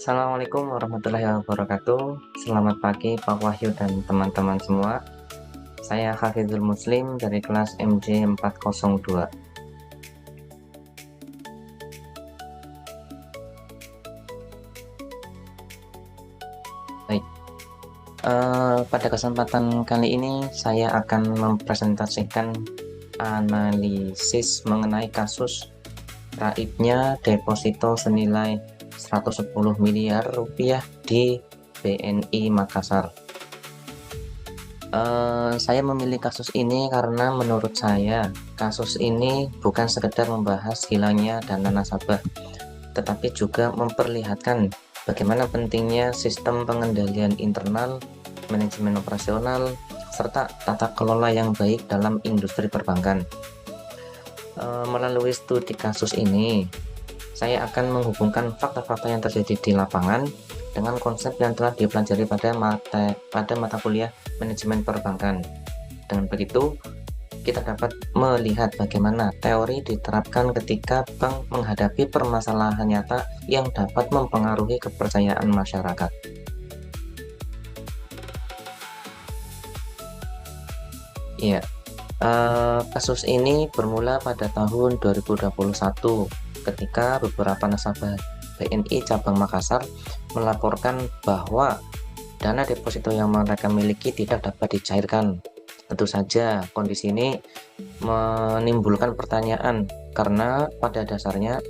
Assalamualaikum warahmatullahi wabarakatuh. Selamat pagi Pak Wahyu dan teman-teman semua. Saya Hafizul Muslim dari kelas MJ 402. Baik, pada kesempatan kali ini saya akan mempresentasikan analisis mengenai kasus raibnya deposito senilai 110 miliar rupiah di BNI Makassar. Saya memilih kasus ini karena menurut saya kasus ini bukan sekedar membahas hilangnya dana nasabah, tetapi juga memperlihatkan bagaimana pentingnya sistem pengendalian internal, manajemen operasional, serta tata kelola yang baik dalam industri perbankan. Melalui studi kasus ini, saya akan menghubungkan fakta-fakta yang terjadi di lapangan dengan konsep yang telah dipelajari pada mata kuliah manajemen perbankan. Dengan begitu, kita dapat melihat bagaimana teori diterapkan ketika bank menghadapi permasalahan nyata yang dapat mempengaruhi kepercayaan masyarakat. Ya, kasus ini bermula pada tahun 2021 ketika beberapa nasabah BNI cabang Makassar melaporkan bahwa dana deposito yang mereka miliki tidak dapat dicairkan. Tentu saja kondisi ini menimbulkan pertanyaan karena pada dasarnya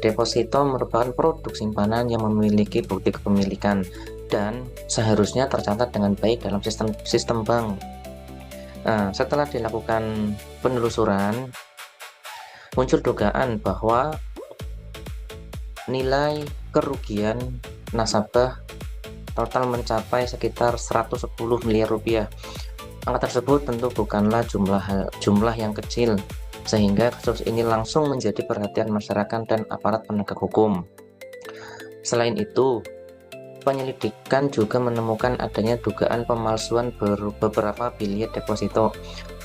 deposito merupakan produk simpanan yang memiliki bukti kepemilikan dan seharusnya tercatat dengan baik dalam sistem bank. Nah, setelah dilakukan penelusuran, muncul dugaan bahwa nilai kerugian nasabah total mencapai sekitar 110 miliar rupiah. Angka tersebut tentu bukanlah jumlah yang kecil, sehingga kasus ini langsung menjadi perhatian masyarakat dan aparat penegak hukum. Selain itu, penyelidikan juga menemukan adanya dugaan pemalsuan beberapa bilet deposito.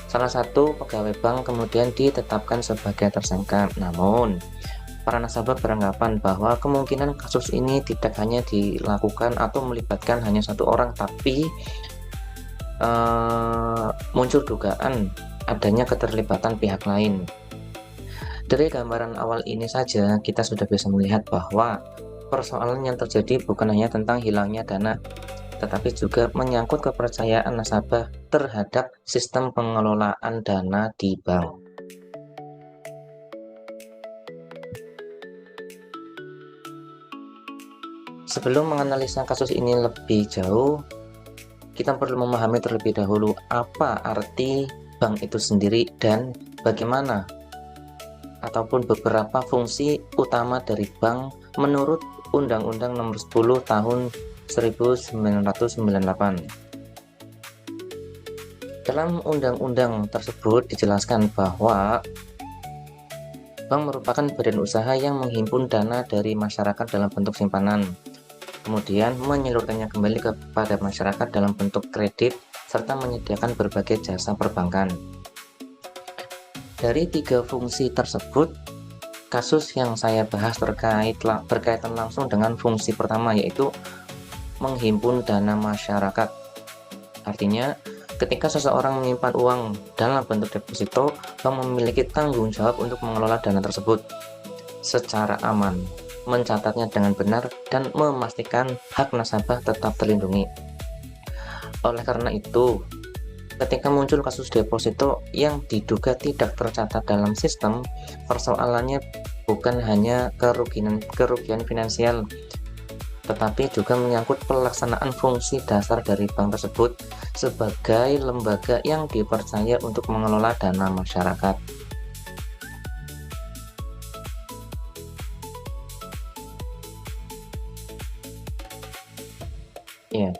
Salah satu pegawai bank kemudian ditetapkan sebagai tersangka. Namun, para nasabah beranggapan bahwa kemungkinan kasus ini tidak hanya dilakukan atau melibatkan hanya satu orang, tapi muncul dugaan adanya keterlibatan pihak lain. Dari gambaran awal ini saja, kita sudah bisa melihat bahwa persoalan yang terjadi bukan hanya tentang hilangnya dana, tetapi juga menyangkut kepercayaan nasabah terhadap sistem pengelolaan dana di bank. Sebelum menganalisa kasus ini lebih jauh, kita perlu memahami terlebih dahulu apa arti bank itu sendiri dan bagaimana ataupun beberapa fungsi utama dari bank menurut Undang-Undang Nomor 10 Tahun 1998. Dalam undang-undang tersebut dijelaskan bahwa bank merupakan badan usaha yang menghimpun dana dari masyarakat dalam bentuk simpanan, kemudian menyalurkannya kembali kepada masyarakat dalam bentuk kredit, serta menyediakan berbagai jasa perbankan. Dari tiga fungsi tersebut, kasus yang saya bahas berkaitan langsung dengan fungsi pertama, yaitu menghimpun dana masyarakat. Artinya, ketika seseorang menyimpan uang dalam bentuk deposito, bank memiliki tanggung jawab untuk mengelola dana tersebut secara aman, mencatatnya dengan benar, dan memastikan hak nasabah tetap terlindungi. Oleh karena itu, ketika muncul kasus deposito yang diduga tidak tercatat dalam sistem, persoalannya bukan hanya kerugian finansial, tetapi juga menyangkut pelaksanaan fungsi dasar dari bank tersebut sebagai lembaga yang dipercaya untuk mengelola dana masyarakat. Ya,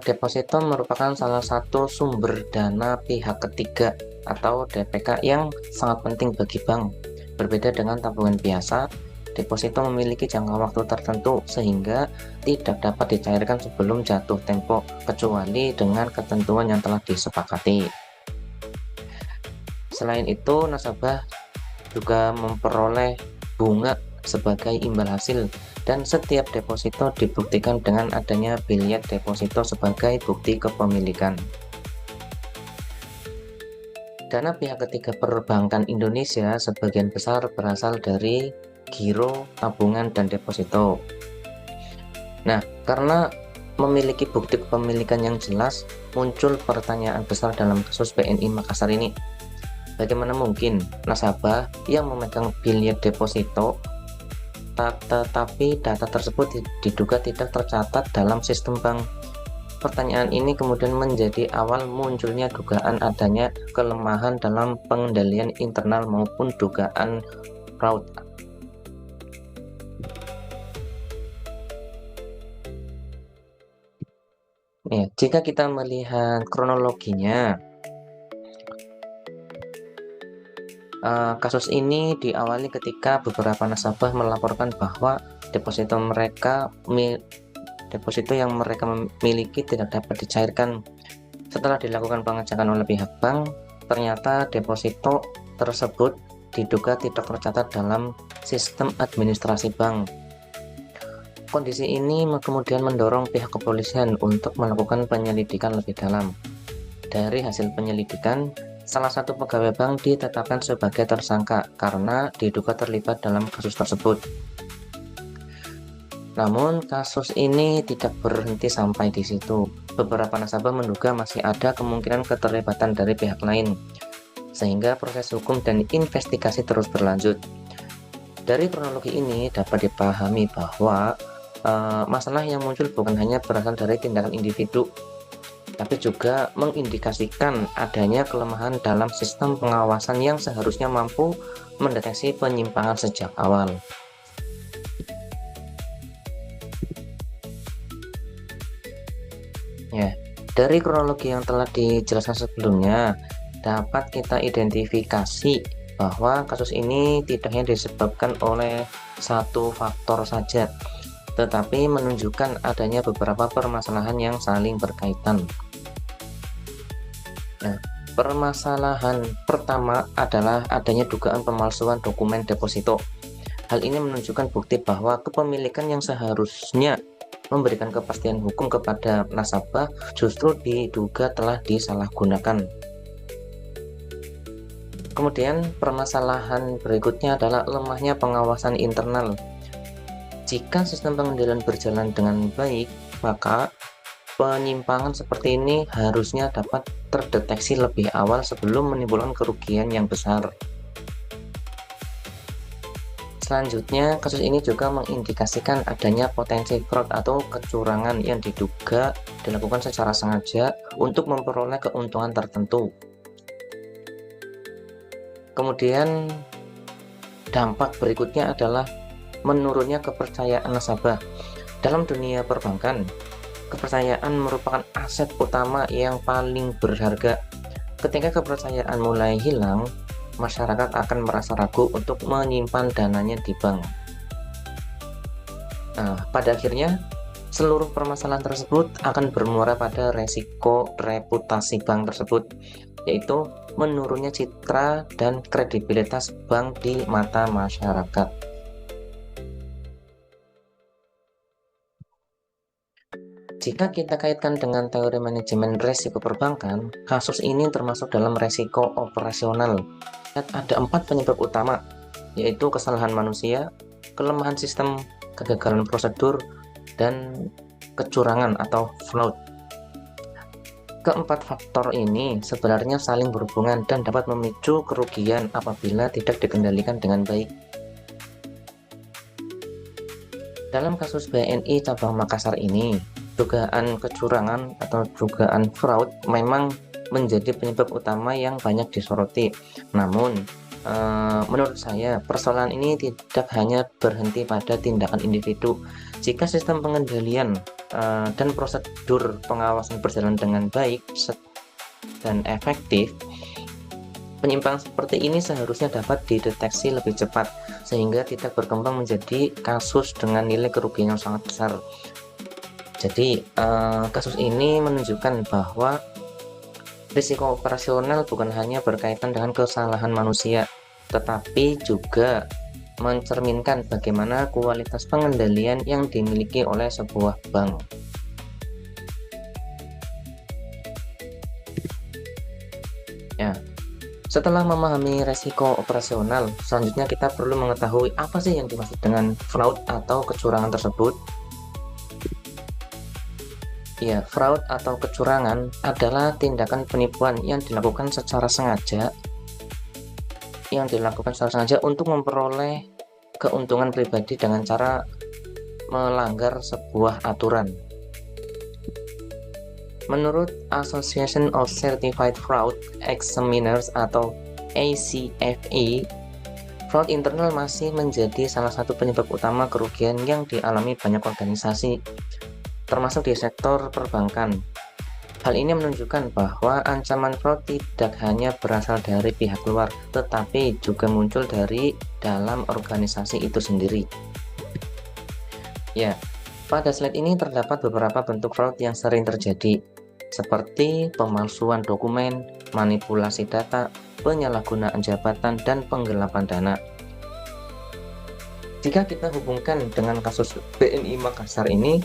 deposito merupakan salah satu sumber dana pihak ketiga atau DPK yang sangat penting bagi bank. Berbeda dengan tabungan biasa, deposito memiliki jangka waktu tertentu sehingga tidak dapat dicairkan sebelum jatuh tempo, kecuali dengan ketentuan yang telah disepakati. Selain itu, nasabah juga memperoleh bunga sebagai imbal hasil, dan setiap deposito dibuktikan dengan adanya bilet deposito sebagai bukti kepemilikan. Dana pihak ketiga perbankan Indonesia sebagian besar berasal dari giro, tabungan, dan deposito. Nah, karena memiliki bukti kepemilikan yang jelas, muncul pertanyaan besar dalam kasus BNI Makassar ini. Bagaimana mungkin nasabah yang memegang bilet deposito tetapi data tersebut diduga tidak tercatat dalam sistem bank? Pertanyaan ini kemudian menjadi awal munculnya dugaan adanya kelemahan dalam pengendalian internal maupun dugaan fraud. Ya, jika kita melihat kronologinya, kasus ini diawali ketika beberapa nasabah melaporkan bahwa deposito yang mereka miliki tidak dapat dicairkan. Setelah dilakukan pengecekan oleh pihak bank, ternyata deposito tersebut diduga tidak tercatat dalam sistem administrasi bank. Kondisi ini kemudian mendorong pihak kepolisian untuk melakukan penyelidikan lebih dalam. Dari hasil penyelidikan, salah satu pegawai bank ditetapkan sebagai tersangka karena diduga terlibat dalam kasus tersebut. Namun, kasus ini tidak berhenti sampai di situ. Beberapa nasabah menduga masih ada kemungkinan keterlibatan dari pihak lain, sehingga proses hukum dan investigasi terus berlanjut. Dari kronologi ini dapat dipahami bahwa masalah yang muncul bukan hanya berasal dari tindakan individu, tapi juga mengindikasikan adanya kelemahan dalam sistem pengawasan yang seharusnya mampu mendeteksi penyimpangan sejak awal. Ya, dari kronologi yang telah dijelaskan sebelumnya, dapat kita identifikasi bahwa kasus ini tidak hanya disebabkan oleh satu faktor saja, tetapi menunjukkan adanya beberapa permasalahan yang saling berkaitan. Nah, permasalahan pertama adalah adanya dugaan pemalsuan dokumen deposito. Hal ini menunjukkan bukti bahwa kepemilikan yang seharusnya memberikan kepastian hukum kepada nasabah justru diduga telah disalahgunakan. Kemudian permasalahan berikutnya adalah lemahnya pengawasan internal. Jika sistem pengendalian berjalan dengan baik, maka penyimpangan seperti ini harusnya dapat terdeteksi lebih awal sebelum menimbulkan kerugian yang besar. Selanjutnya, kasus ini juga mengindikasikan adanya potensi fraud atau kecurangan yang diduga dilakukan secara sengaja untuk memperoleh keuntungan tertentu. Kemudian, dampak berikutnya adalah menurunnya kepercayaan nasabah. Dalam dunia perbankan, kepercayaan merupakan aset utama yang paling berharga. Ketika kepercayaan mulai hilang, masyarakat akan merasa ragu untuk menyimpan dananya di bank. Nah, pada akhirnya, seluruh permasalahan tersebut akan bermuara pada resiko reputasi bank tersebut, yaitu menurunnya citra dan kredibilitas bank di mata masyarakat. Jika kita kaitkan dengan teori manajemen risiko perbankan, kasus ini termasuk dalam risiko operasional. Ada 4 penyebab utama, yaitu kesalahan manusia, kelemahan sistem, kegagalan prosedur, dan kecurangan atau fraud. Keempat faktor ini sebenarnya saling berhubungan dan dapat memicu kerugian apabila tidak dikendalikan dengan baik. Dalam kasus BNI cabang Makassar ini, dugaan kecurangan atau dugaan fraud memang menjadi penyebab utama yang banyak disoroti. Namun, menurut saya persoalan ini tidak hanya berhenti pada tindakan individu. Jika sistem pengendalian dan prosedur pengawasan berjalan dengan baik dan efektif, penyimpangan seperti ini seharusnya dapat dideteksi lebih cepat sehingga tidak berkembang menjadi kasus dengan nilai kerugian yang sangat besar. Jadi kasus ini menunjukkan bahwa risiko operasional bukan hanya berkaitan dengan kesalahan manusia, tetapi juga mencerminkan bagaimana kualitas pengendalian yang dimiliki oleh sebuah bank. Ya, setelah memahami resiko operasional, selanjutnya kita perlu mengetahui apa sih yang dimaksud dengan fraud atau kecurangan tersebut. Ya, fraud atau kecurangan adalah tindakan penipuan yang dilakukan secara sengaja untuk memperoleh keuntungan pribadi dengan cara melanggar sebuah aturan. Menurut Association of Certified Fraud Examiners atau ACFE, fraud internal masih menjadi salah satu penyebab utama kerugian yang dialami banyak organisasi, termasuk di sektor perbankan. Hal ini menunjukkan bahwa ancaman fraud tidak hanya berasal dari pihak luar, tetapi juga muncul dari dalam organisasi itu sendiri. Ya, pada slide ini terdapat beberapa bentuk fraud yang sering terjadi, seperti pemalsuan dokumen, manipulasi data, penyalahgunaan jabatan, dan penggelapan dana. Jika kita hubungkan dengan kasus BNI Makassar ini,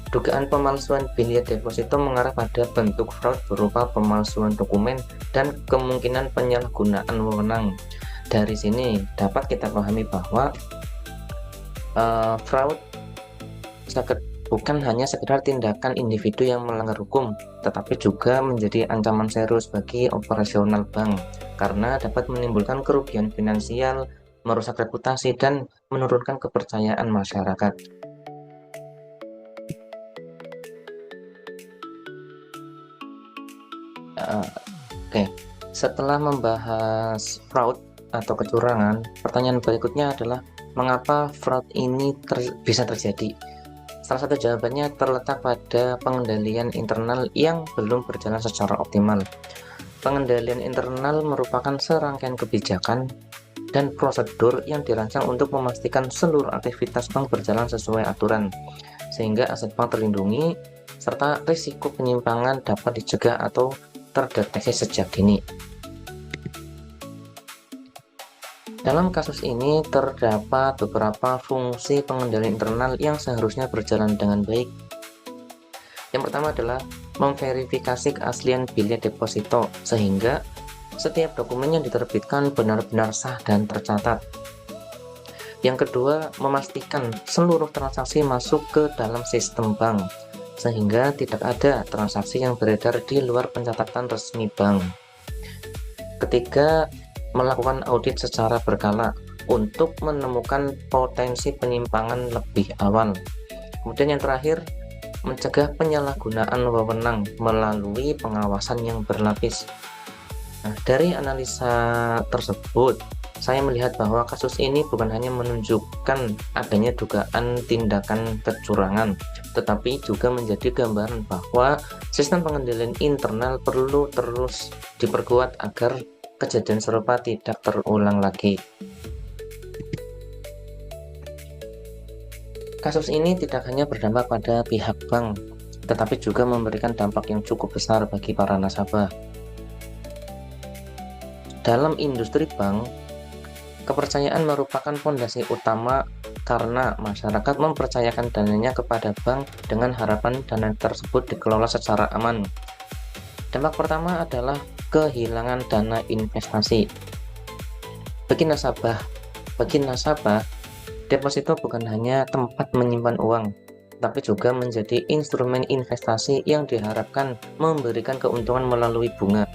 dugaan pemalsuan bilet deposito mengarah pada bentuk fraud berupa pemalsuan dokumen dan kemungkinan penyalahgunaan wewenang. Dari sini dapat kita pahami bahwa fraud bukan hanya sekedar tindakan individu yang melanggar hukum, tetapi juga menjadi ancaman serius bagi operasional bank karena dapat menimbulkan kerugian finansial, merusak reputasi, dan menurunkan kepercayaan masyarakat. Oke, setelah membahas fraud atau kecurangan, pertanyaan berikutnya adalah mengapa fraud ini bisa terjadi? Salah satu jawabannya terletak pada pengendalian internal yang belum berjalan secara optimal. Pengendalian internal merupakan serangkaian kebijakan dan prosedur yang dirancang untuk memastikan seluruh aktivitas bank berjalan sesuai aturan, sehingga aset bank terlindungi, serta risiko penyimpangan dapat dicegah atau terdeteksi sejak dini. Dalam kasus ini terdapat beberapa fungsi pengendalian internal yang seharusnya berjalan dengan baik. Yang pertama adalah memverifikasi keaslian bilet deposito sehingga setiap dokumen yang diterbitkan benar-benar sah dan tercatat. Yang kedua, memastikan seluruh transaksi masuk ke dalam sistem bank sehingga tidak ada transaksi yang beredar di luar pencatatan resmi bank. Ketiga, melakukan audit secara berkala untuk menemukan potensi penyimpangan lebih awal. Kemudian yang terakhir, mencegah penyalahgunaan wewenang melalui pengawasan yang berlapis. Nah, dari analisa tersebut, saya melihat bahwa kasus ini bukan hanya menunjukkan adanya dugaan tindakan kecurangan, tetapi juga menjadi gambaran bahwa sistem pengendalian internal perlu terus diperkuat agar kejadian serupa tidak terulang lagi. Kasus ini tidak hanya berdampak pada pihak bank, tetapi juga memberikan dampak yang cukup besar bagi para nasabah. Dalam industri bank, kepercayaan merupakan fondasi utama karena masyarakat mempercayakan dananya kepada bank dengan harapan dana tersebut dikelola secara aman. Dampak pertama adalah kehilangan dana investasi. Bagi nasabah, deposito bukan hanya tempat menyimpan uang, tapi juga menjadi instrumen investasi yang diharapkan memberikan keuntungan melalui bunga.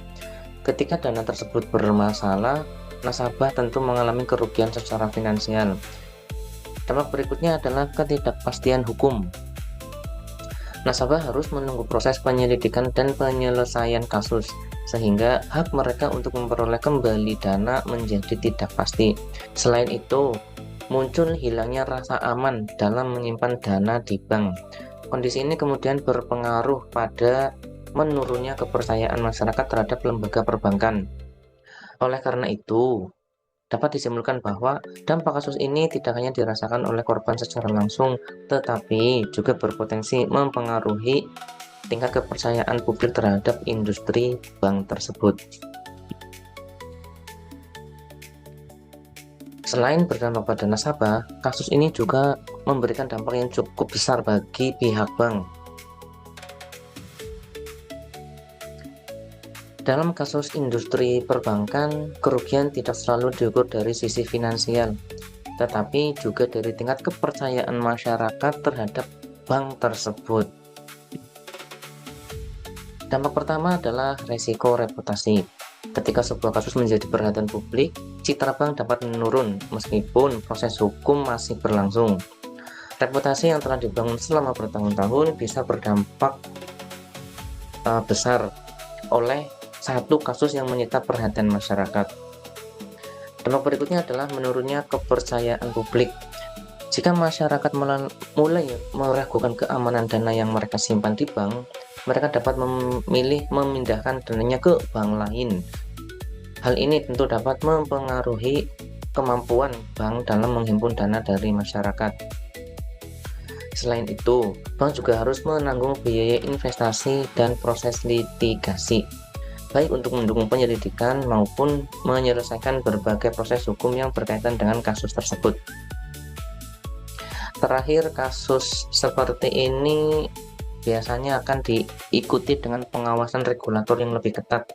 Ketika dana tersebut bermasalah, nasabah tentu mengalami kerugian secara finansial. Dampak berikutnya adalah ketidakpastian hukum. Nasabah harus menunggu proses penyelidikan dan penyelesaian kasus, sehingga hak mereka untuk memperoleh kembali dana menjadi tidak pasti. Selain itu, muncul hilangnya rasa aman dalam menyimpan dana di bank. Kondisi ini kemudian berpengaruh pada menurunnya kepercayaan masyarakat terhadap lembaga perbankan. Oleh karena itu, dapat disimpulkan bahwa dampak kasus ini tidak hanya dirasakan oleh korban secara langsung, tetapi juga berpotensi mempengaruhi tingkat kepercayaan publik terhadap industri bank tersebut. Selain berdampak pada nasabah, kasus ini juga memberikan dampak yang cukup besar bagi pihak bank. Dalam kasus industri perbankan, kerugian tidak selalu diukur dari sisi finansial, tetapi juga dari tingkat kepercayaan masyarakat terhadap bank tersebut. Dampak pertama adalah resiko reputasi. Ketika sebuah kasus menjadi perhatian publik, citra bank dapat menurun meskipun proses hukum masih berlangsung. Reputasi yang telah dibangun selama bertahun-tahun bisa berdampak besar oleh satu kasus yang menyita perhatian masyarakat. Dampak berikutnya adalah menurunnya kepercayaan publik. Jika masyarakat mulai meragukan keamanan dana yang mereka simpan di bank, mereka dapat memilih memindahkan dananya ke bank lain. Hal ini tentu dapat mempengaruhi kemampuan bank dalam menghimpun dana dari masyarakat. Selain itu, bank juga harus menanggung biaya investasi dan proses litigasi, baik untuk mendukung penyelidikan maupun menyelesaikan berbagai proses hukum yang berkaitan dengan kasus tersebut. Terakhir, kasus seperti ini biasanya akan diikuti dengan pengawasan regulator yang lebih ketat.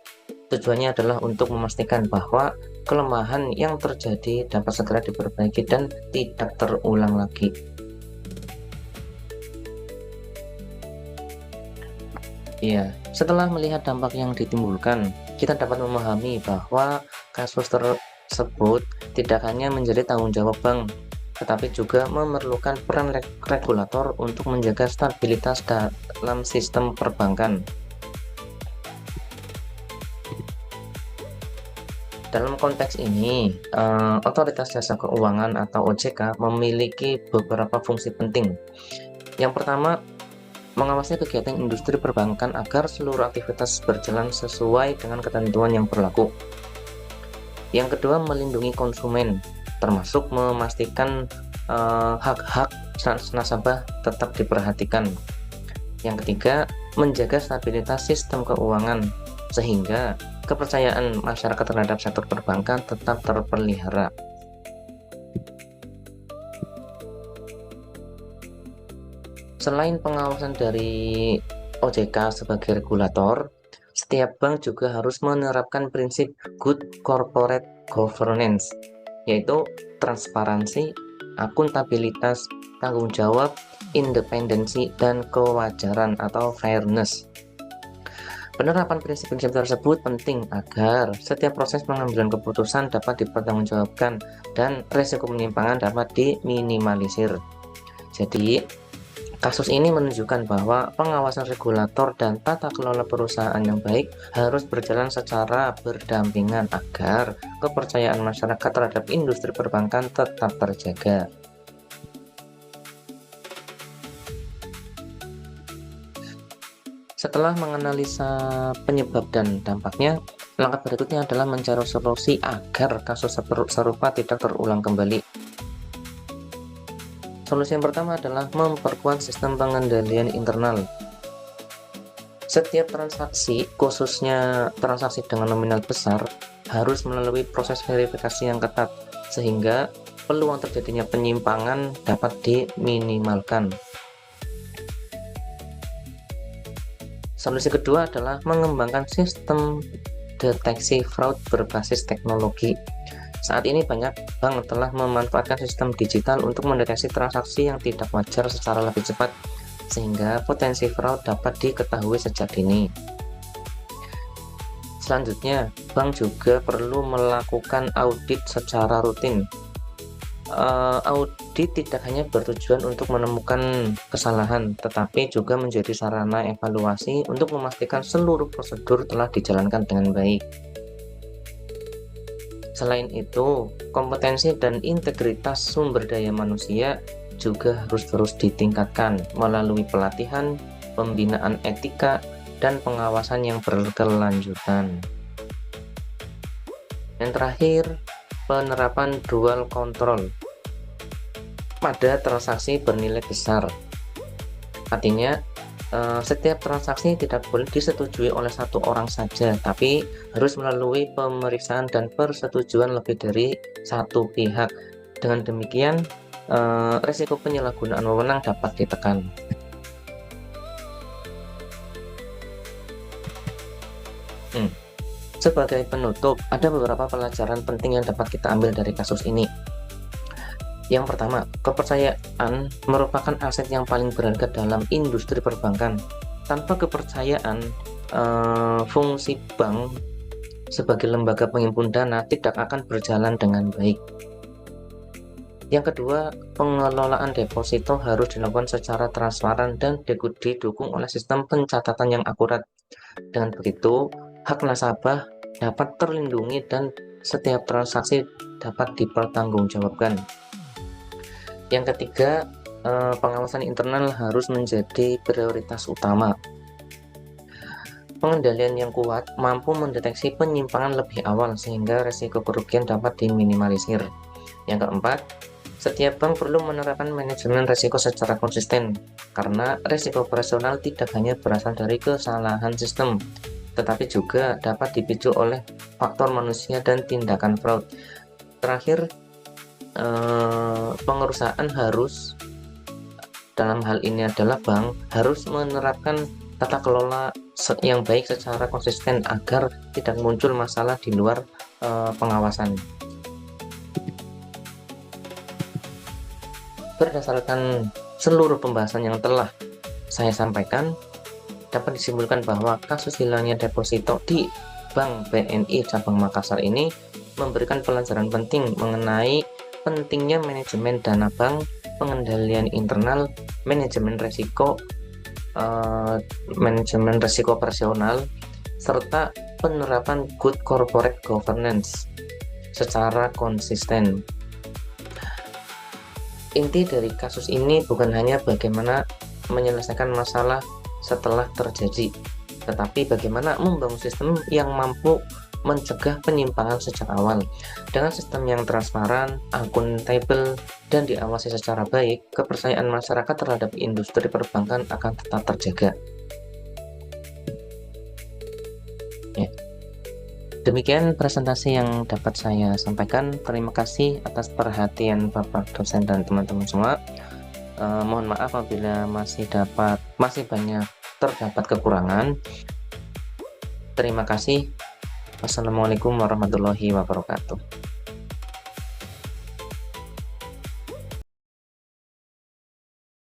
Tujuannya adalah untuk memastikan bahwa kelemahan yang terjadi dapat segera diperbaiki dan tidak terulang lagi. Ya, setelah melihat dampak yang ditimbulkan, kita dapat memahami bahwa kasus tersebut tidak hanya menjadi tanggung jawab bank, tetapi juga memerlukan peran regulator untuk menjaga stabilitas dalam sistem perbankan. Dalam konteks ini, Otoritas Jasa Keuangan atau OJK memiliki beberapa fungsi penting. Yang pertama, mengawasi kegiatan industri perbankan agar seluruh aktivitas berjalan sesuai dengan ketentuan yang berlaku. Yang kedua, melindungi konsumen, termasuk memastikan hak-hak nasabah tetap diperhatikan. Yang ketiga, menjaga stabilitas sistem keuangan sehingga kepercayaan masyarakat terhadap sektor perbankan tetap terpelihara. Selain pengawasan dari OJK sebagai regulator, setiap bank juga harus menerapkan prinsip good corporate governance, yaitu transparansi, akuntabilitas, tanggung jawab, independensi, dan kewajaran atau fairness. Penerapan prinsip-prinsip tersebut penting agar setiap proses pengambilan keputusan dapat dipertanggungjawabkan dan risiko penyimpangan dapat diminimalisir. Jadi, kasus ini menunjukkan bahwa pengawasan regulator dan tata kelola perusahaan yang baik harus berjalan secara berdampingan agar kepercayaan masyarakat terhadap industri perbankan tetap terjaga. Setelah menganalisa penyebab dan dampaknya, langkah berikutnya adalah mencari solusi agar kasus serupa tidak terulang kembali. Solusi yang pertama adalah memperkuat sistem pengendalian internal. Setiap transaksi, khususnya transaksi dengan nominal besar, harus melalui proses verifikasi yang ketat, sehingga peluang terjadinya penyimpangan dapat diminimalkan. Solusi kedua adalah mengembangkan sistem deteksi fraud berbasis teknologi. Saat ini banyak bank telah memanfaatkan sistem digital untuk mendeteksi transaksi yang tidak wajar secara lebih cepat, sehingga potensi fraud dapat diketahui sejak dini. Selanjutnya, bank juga perlu melakukan audit secara rutin. Audit tidak hanya bertujuan untuk menemukan kesalahan, tetapi juga menjadi sarana evaluasi untuk memastikan seluruh prosedur telah dijalankan dengan baik. Selain itu, kompetensi dan integritas sumber daya manusia juga harus terus ditingkatkan melalui pelatihan, pembinaan etika, dan pengawasan yang berkelanjutan. Yang terakhir, penerapan dual control pada transaksi bernilai besar. Artinya, setiap transaksi tidak boleh disetujui oleh satu orang saja, tapi harus melalui pemeriksaan dan persetujuan lebih dari satu pihak Dengan demikian, risiko penyalahgunaan wewenang dapat ditekan. Sebagai penutup, ada beberapa pelajaran penting yang dapat kita ambil dari kasus ini. Yang pertama, kepercayaan merupakan aset yang paling berharga dalam industri perbankan. Tanpa kepercayaan, fungsi bank sebagai lembaga penghimpun dana tidak akan berjalan dengan baik. Yang kedua, pengelolaan deposito harus dilakukan secara transparan dan didukung oleh sistem pencatatan yang akurat. Dengan begitu, hak nasabah dapat terlindungi dan setiap transaksi dapat dipertanggungjawabkan. Yang ketiga, pengawasan internal harus menjadi prioritas utama. Pengendalian yang kuat mampu mendeteksi penyimpangan lebih awal sehingga risiko kerugian dapat diminimalisir. Yang keempat, setiap bank perlu menerapkan manajemen risiko secara konsisten karena risiko operasional tidak hanya berasal dari kesalahan sistem, tetapi juga dapat dipicu oleh faktor manusia dan tindakan fraud. Terakhir, pengurusan harus, dalam hal ini adalah bank, harus menerapkan tata kelola yang baik secara konsisten agar tidak muncul masalah di luar pengawasan. Berdasarkan seluruh pembahasan yang telah saya sampaikan, dapat disimpulkan bahwa kasus hilangnya deposito di Bank BNI Cabang Makassar ini memberikan pelajaran penting mengenai pentingnya manajemen dana bank, pengendalian internal, manajemen risiko operasional, serta penerapan good corporate governance secara konsisten. Inti dari kasus ini bukan hanya bagaimana menyelesaikan masalah setelah terjadi, tetapi bagaimana membangun sistem yang mampu mencegah penyimpangan sejak awal. Dengan sistem yang transparan, akuntabel, dan diawasi secara baik, kepercayaan masyarakat terhadap industri perbankan akan tetap terjaga. Ya. Demikian presentasi yang dapat saya sampaikan. Terima kasih atas perhatian Bapak dosen dan teman-teman semua. Mohon maaf apabila masih banyak terdapat kekurangan. Terima kasih. Wassalamualaikum warahmatullahi wabarakatuh.